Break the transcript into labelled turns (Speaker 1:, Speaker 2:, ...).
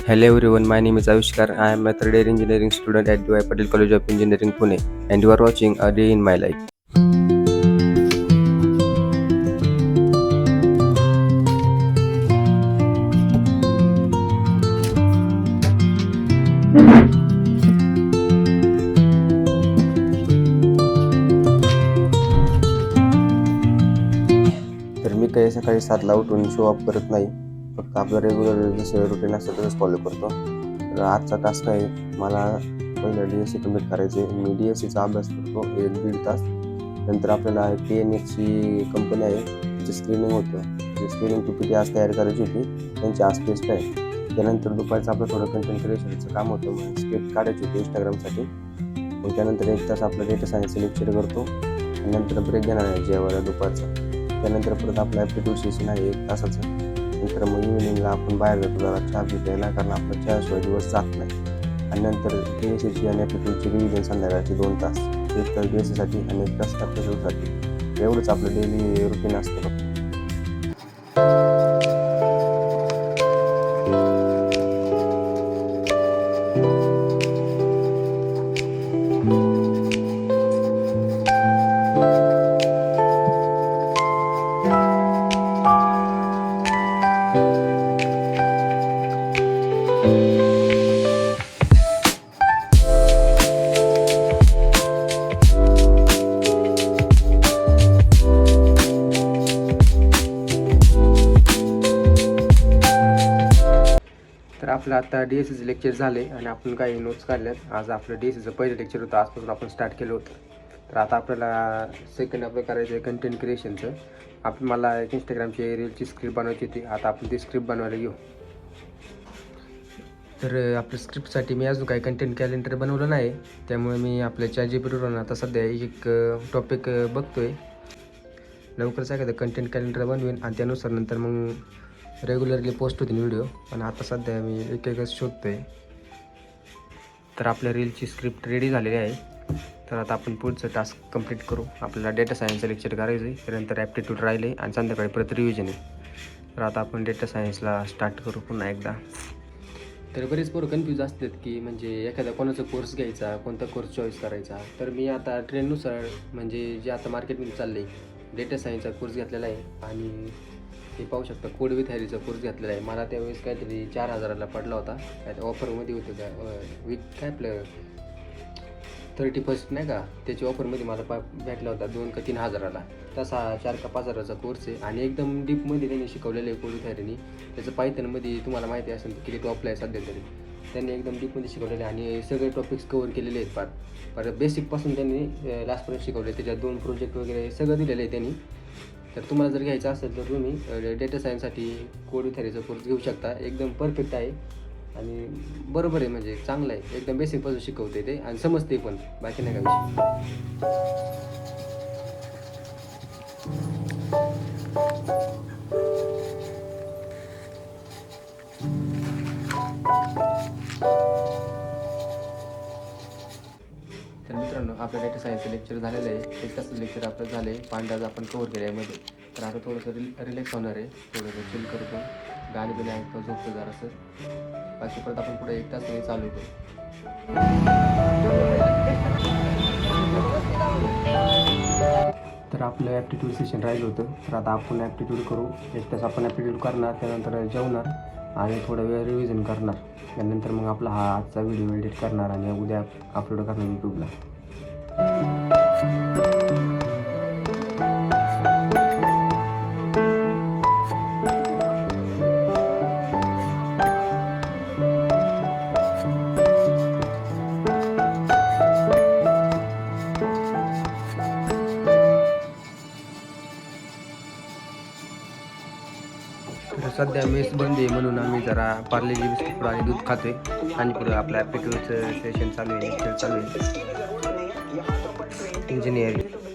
Speaker 1: Hello everyone, my name is Avishkar. I am a third year engineering student at DY Patel College of Engineering, Pune, and you are watching A Day in My Life. तर मी काही सकाळी 7ला उठून show off करत नाही, फक्त आपलं regular जसं routine असतं तसंच फॉलो करतो. तर आजचा टास्क आहे, मला पहिलं DSC कंप्लीट करायचे. मी DSCचा अभ्यास करतो 1-1.5 तास. नंतर आपल्याला PNXची कंपनी आहे, तिची स्क्रीनिंग होतं. ती स्क्रीनिंग PPT आज तयार करायची होती, त्यांची आज टेस्ट आहे. त्यानंतर दुपारचं आपलं थोडं कंटेंट क्रिएशनचं काम होतं, मग स्क्रिप्ट काढायची होती इंस्टाग्रामसाठी. मग त्यानंतर 1 तास आपलं डेटा सायन्सचं लेक्चर करतो आणि नंतर ब्रेक घेणार आहे जेवायला दुपारचा. त्यानंतर परत आपलं ॲप्टिट्यूड सेशन आहे 1 तासाचं. नंतर मग इव्हिनिंगला आपण बाहेर जातो जरा चहा प्यायला, कारण आपला चहाशिवाय दिवस जात नाही. आणि नंतर DSCची आणि ॲप्टिट्यूडची रिव्हिजन संध्याकाळची 2 तास, 1 तास DSCसाठी आणि 1 तास ॲप्टिट्यूडसाठी. एवढंच आपलं डेली रुटीन असतं. तर आपलं आता DSCचं लेक्चर झाले आणि आपण काही नोट्स काढल्यात. आज आपलं DSCचं पहिलं लेक्चर होतं, आजपासून आपण स्टार्ट केलं होतं. तर आता आपल्याला सेकंड आपलं करायचं आहे कंटेंट क्रिएशनचं. मला एक इंस्टाग्रामची रीलची स्क्रिप्ट बनवायची होती, आता आपण ती स्क्रिप्ट बनवायला घेऊ. तर आपल्या स्क्रिप्टसाठी मी अजून काही कंटेंट कॅलेंडर बनवलं नाही, त्यामुळे मी आपल्या ChatGPTवरून आता सध्या एक टॉपिक बघतो आहे. लवकरच एखादं कंटेंट कॅलेंडर बनवेन आणि त्यानुसार नंतर मग रेग्युलरली पोस्ट होतील व्हिडिओ. पण आता सध्या मी एकच शोधतो आहे. तर आपल्या रीलची स्क्रिप्ट रेडी झालेली आहे. तर आता आपण पुढचं टास्क कंप्लीट करू. आपल्याला डेटा सायन्सचं लेक्चर करायचं आहे, त्यानंतर ॲप्टिट्यूड राहिले आणि संध्याकाळी परत रिव्हिजन आहे. तर आता आपण डेटा सायन्सला स्टार्ट करू पुन्हा एकदा. तर बरेच पोरं कन्फ्यूज असतात की म्हणजे एखादा कोणाचा कोर्स घ्यायचा, कोणता कोर्स चॉईस करायचा. तर मी आता ट्रेंडनुसार म्हणजे जे आता मार्केटमध्ये चाललं आहे, डेटा सायन्सचा कोर्स घेतलेला आहे. आणि हे पाहू शकता, कोड विथ हॅरीचा कोर्स घेतलेला आहे. मला त्यावेळेस काहीतरी 4,000ला पडला होता. काय ऑफरमध्ये होतं का विथ काय आपलं 31st नाही का, त्याची ऑफरमध्ये मला भेटला होता 2 का 3 हजाराला. तसा 4 का 5 हजाराचा कोर्स आहे आणि एकदम डीपमध्ये त्यांनी शिकवलेलं आहे कोड विथ हॅरीनी. त्याचं पायथनमध्ये तुम्हाला माहिती असेल किती टॉपला आहे सध्या तरी. त्यांनी एकदम डीपमध्ये शिकवलेले आणि सगळे टॉपिक्स कवर केलेले आहेत. फार बेसिकपासून त्यांनी लास्टपर्यंत शिकवले. त्याच्यात 2 प्रोजेक्ट वगैरे सगळं दिलेलं आहे त्यांनी. तर तुम्हाला जर घ्यायचं असेल तर तुम्ही डेटा सायन्ससाठी कोड विथ हॅरीचा कोर्स घेऊ शकता. एकदम परफेक्ट आहे आणि बरोबर आहे, म्हणजे चांगलं आहे. एकदम बेसिकपासून शिकवते ते आणि समजते पण, बाकी नाही का विषय. तर मित्रांनो, आपलं डेटा सायन्सचं लेक्चर झालेलं आहे. 1 तासाचं लेक्चर आपलं झालं आहे. पांडाज आपण कवर केलं आहे मध्ये. तर आता थोडंसं रिलॅक्स होणार आहे, थोडंसं चिल करतो, गाणी बिणी ऐकतो, झोपतो जरासं. बाकी परत आपण पुढे 1 तासाने चालू करू. तर आपलं ॲप्टिट्यूड सेशन राहिलं होतं. तर आता आपण ॲप्टिट्यूड करू. 1 तास आपण ॲप्टिट्यूड करणार, त्यानंतर जेवणार आणि थोडा वेळ रिव्हिजन करणार. त्यानंतर मग आपला हा आजचा व्हिडिओ एडिट करणार आणि उद्या अपलोड करणार यूट्यूबला. सध्या मेस बंद आहे म्हणून आम्ही जरा पार्लेजी बिस्किट आणि दूध खातोय आणि पुढे आपलं ॲप्टिट्यूडचं सेशन चालू आहे, लेक्चर चालू आहे इंजिनिअरिंग.